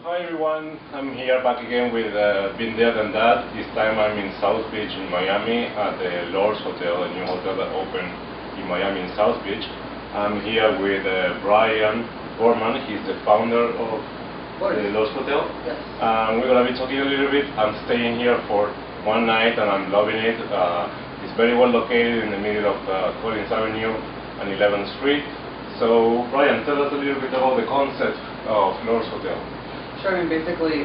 Hi everyone, I'm here back again with Been There Than That. This time I'm in South Beach in Miami at the Lord's Hotel, a new hotel that opened in Miami in South Beach. I'm here with Brian Gorman. He's the founder of the Lord's Hotel. Yes. We're going to be talking a little bit. I'm staying here for one night and I'm loving it. It's very well located in the middle of Collins Avenue and 11th Street. So Brian, tell us a little bit about the concept of Lord's Hotel. Sure. I mean, basically,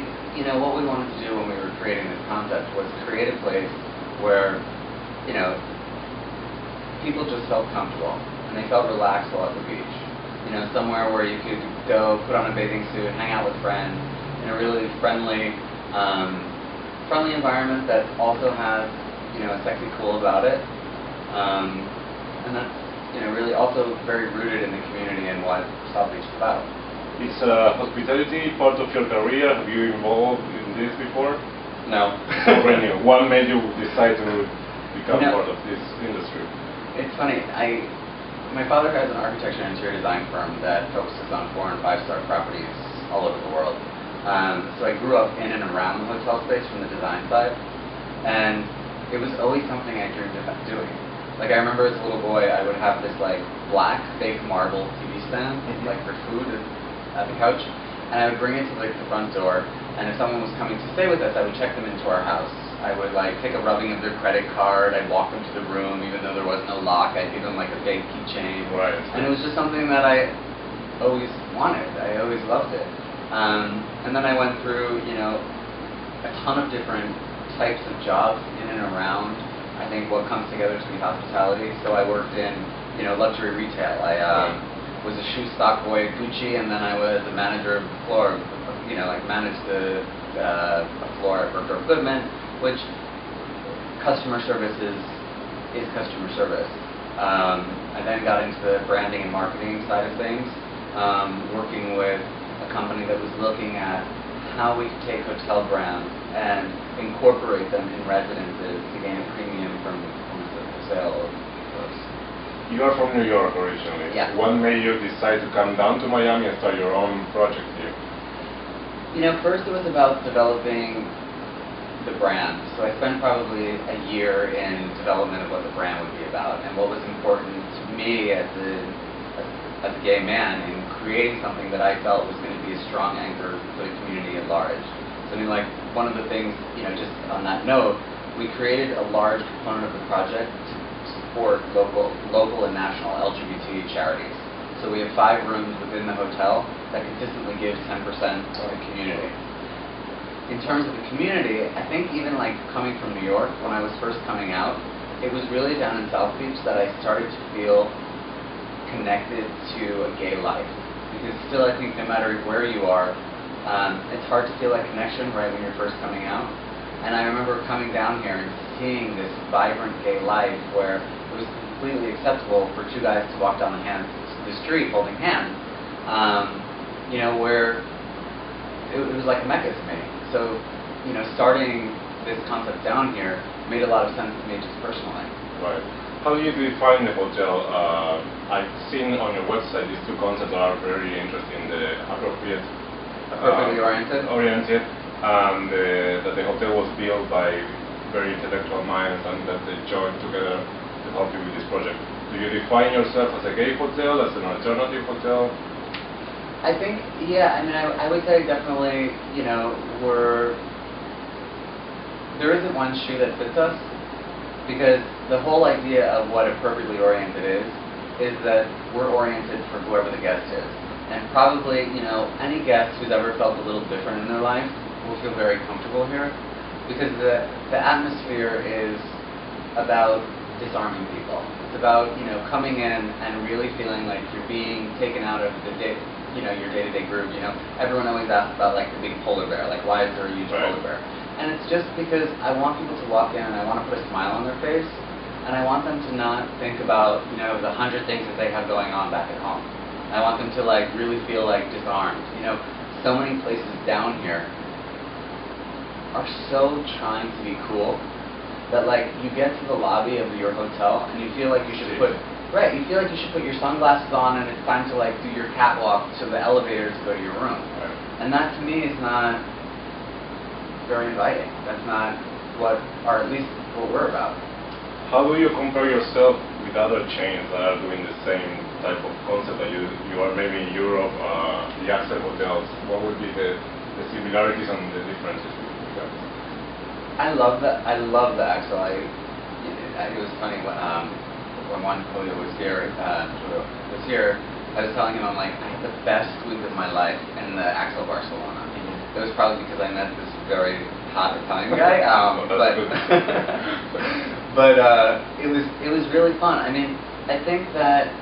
what we wanted to do when we were creating this concept was create a place where, people just felt comfortable and they felt relaxed while at the beach. Somewhere where you could go, put on a bathing suit, hang out with friends in a really friendly environment that also has, a sexy cool about it, and that's, really also very rooted in the community and what South Beach is about. Is hospitality part of your career? Have you involved in this before? No. Brand new. What made you decide to become part of this industry? It's funny. My father has an architecture and interior design firm that focuses on 4- and 5-star properties all over the world. So I grew up in and around the hotel space from the design side, and it was always something I dreamed about doing. Like, I remember as a little boy, I would have this black fake marble TV stand, for food at the couch, and I would bring it to the front door, and if someone was coming to stay with us, I would check them into our house. I would take a rubbing of their credit card, I'd walk them to the room even though there was no lock, I'd give them a fake keychain. Right. And it was just something that I always wanted. I always loved it. And then I went through, a ton of different types of jobs in and around, I think, what comes together to be hospitality. So I worked in, luxury retail. I was a shoe stock boy at Gucci, and then I was a manager of the floor, managed the floor at Bergdorf Goodman, which customer service is customer service. I then got into the branding and marketing side of things, working with a company that was looking at how we could take hotel brands and incorporate them in residences to gain a premium from the sale of those. You are from New York originally. Yeah. What made you decide to come down to Miami and start your own project here? First it was about developing the brand. So I spent probably a year in development of what the brand would be about and what was important to me as a gay man in creating something that I felt was going to be a strong anchor for the community at large. So one of the things, just on that note, we created a large component of the project to support local and national LGBT charities. So we have 5 rooms within the hotel that consistently give 10% to the community. In terms of the community, I think even coming from New York, when I was first coming out, it was really down in South Beach that I started to feel connected to a gay life. Because still, I think no matter where you are, it's hard to feel that connection right when you're first coming out. And I remember coming down here and seeing this vibrant gay life where it was completely acceptable for 2 guys to walk down the street holding hands, where it was like a mecca to me. So, starting this concept down here made a lot of sense to me just personally. Right. How do you define the hotel? I've seen on your website these 2 concepts that are very interesting: the appropriately oriented, and that the hotel was built by very intellectual minds and that they joined together to help you with this project. Do you define yourself as a gay hotel, as an alternative hotel? I think, yeah, I would say definitely, there isn't one shoe that fits us, because the whole idea of what appropriately oriented is that we're oriented for whoever the guest is. And probably, any guest who's ever felt a little different in their life will feel very comfortable here, because the atmosphere is about disarming people. It's about, coming in and really feeling like you're being taken out of the day, your day-to-day groove. Everyone always asks about the big polar bear, why is there a huge polar bear? And it's just because I want people to walk in and I want to put a smile on their face, and I want them to not think about, the 100 things that they have going on back at home. I want them to really feel disarmed. So many places down here are so trying to be cool that you get to the lobby of your hotel and you feel like you should put you feel like you should put your sunglasses on and it's time to do your catwalk to the elevator to go to your room. Right. And that to me is not very inviting. That's not what, or at least what we're about. How do you compare yourself with other chains that are doing the same type of concept that you are maybe in Europe, the Axel hotels? What would be the similarities and the differences with that? I love the Axel. It was funny when Juan Julio was here. I was telling him, I'm like, I had the best week of my life in the Axel Barcelona. It was probably because I met this very hot Italian guy, but it was really fun. I mean, I think that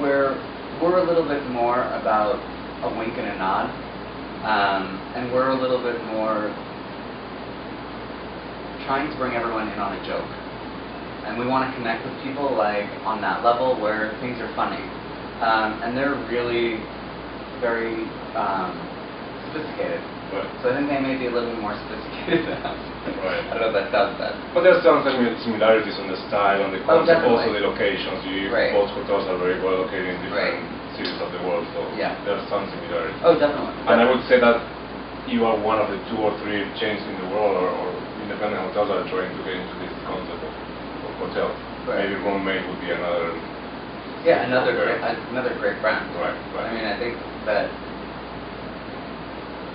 we're a little bit more about a wink and a nod, and we're a little bit more trying to bring everyone in on a joke. And we want to connect with people like on that level where things are funny. And they're really very sophisticated. Right. So I think they may be a little bit more sophisticated than us. Right. I don't know if that sounds bad. But there's some similarities on the style, on the concept, also the locations. Right. Both hotels are very well located in different Right. cities of the world, so Yeah. there's some similarities. Oh, definitely. And I would say that you are one of the 2 or 3 chains in the world or independent hotels that are trying to get into this concept of hotels. Right. Maybe Gorman would be another. Yeah, another great brand. Right. I mean, I think that,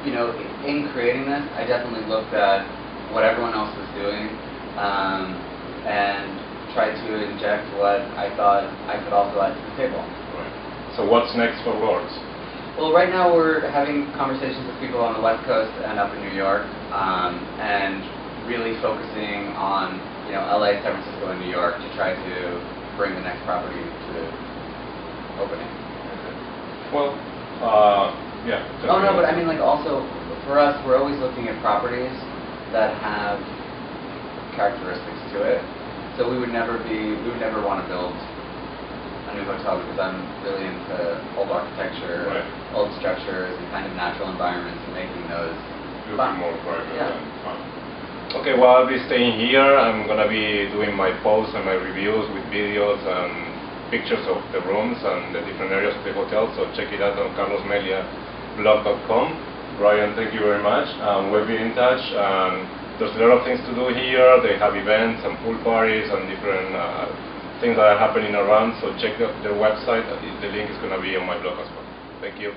you know, in creating this, I definitely looked at what everyone else was doing and tried to inject what I thought I could also add to the table. Right. So what's next for Lords? Well, right now we're having conversations with people on the West Coast and up in New York, and really focusing on, you know, LA, San Francisco, and New York to try to bring the next property to opening. Okay. Well, yeah. Oh no, but I mean, like, also for us, we're always looking at properties that have characteristics to it. So we would never want to build a new hotel because I'm really into old architecture, right. old structures, and kind of natural environments, and making those fun. More private Yeah. and fun. Okay, well, I'll be staying here. I'm going to be doing my posts and my reviews with videos and pictures of the rooms and the different areas of the hotel, so check it out on carlosmeliablog.com. Brian, thank you very much. We'll be in touch. There's a lot of things to do here. They have events and pool parties and different things that are happening around, so check their website. The link is going to be on my blog as well. Thank you.